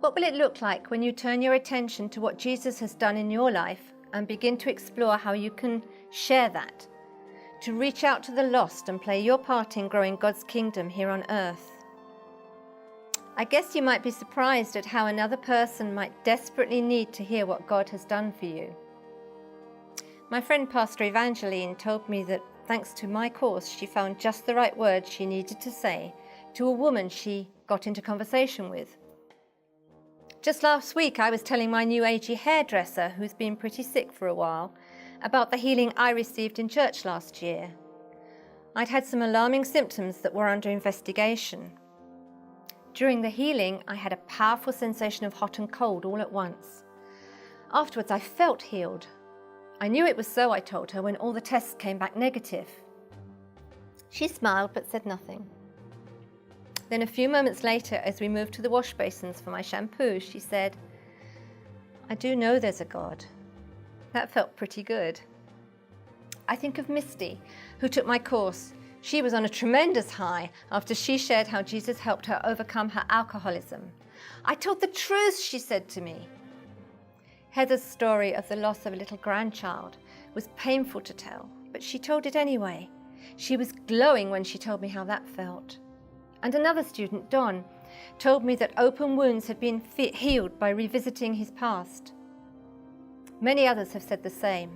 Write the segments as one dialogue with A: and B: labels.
A: What will it look like when you turn your attention to what Jesus has done in your life and begin to explore how you can share that, to reach out to the lost and play your part in growing God's kingdom here on earth? I guess you might be surprised at how another person might desperately need to hear what God has done for you. My friend Pastor Evangeline told me that thanks to my course, she found just the right words she needed to say to a woman she got into conversation with. Just last week, I was telling my new agey hairdresser, who's been pretty sick for a while, about the healing I received in church last year. I'd had some alarming symptoms that were under investigation. During the healing, I had a powerful sensation of hot and cold all at once. Afterwards, I felt healed. I knew it was so, I told her, when all the tests came back negative. She smiled but said nothing. Then a few moments later, as we moved to the wash basins for my shampoo, she said, "I do know there's a God." That felt pretty good. I think of Misty, who took my course. She was on a tremendous high after she shared how Jesus helped her overcome her alcoholism. "I told the truth," she said to me. Heather's story of the loss of a little grandchild was painful to tell, but she told it anyway. She was glowing when she told me how that felt. And another student, Don, told me that open wounds had been healed by revisiting his past. Many others have said the same.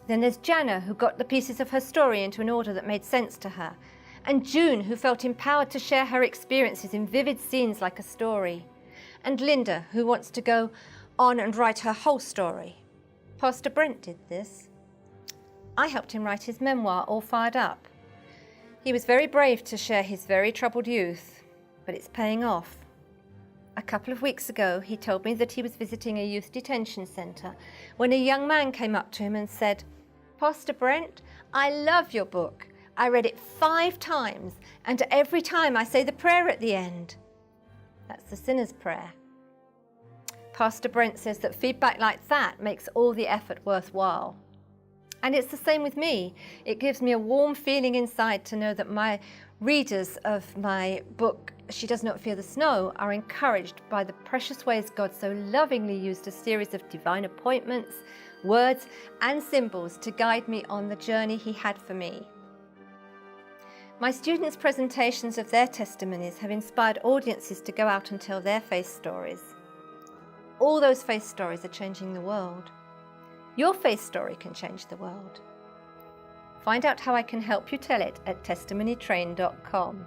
A: Then there's Jana, who got the pieces of her story into an order that made sense to her. And June, who felt empowered to share her experiences in vivid scenes like a story. And Linda, who wants to go on and write her whole story. Pastor Brent did this. I helped him write his memoir, All Fired Up. He was very brave to share his very troubled youth, but it's paying off. A couple of weeks ago, he told me that he was visiting a youth detention centre when a young man came up to him and said, "Pastor Brent, I love your book. I read it 5 times, and every time I say the prayer at the end." That's the sinner's prayer. Pastor Brent says that feedback like that makes all the effort worthwhile. And it's the same with me. It gives me a warm feeling inside to know that my readers of my book, She Does Not Fear the Snow, are encouraged by the precious ways God so lovingly used a series of divine appointments, words, and symbols to guide me on the journey He had for me. My students' presentations of their testimonies have inspired audiences to go out and tell their faith stories. All those faith stories are changing the world. Your faith story can change the world. Find out how I can help you tell it at testimonytrain.com.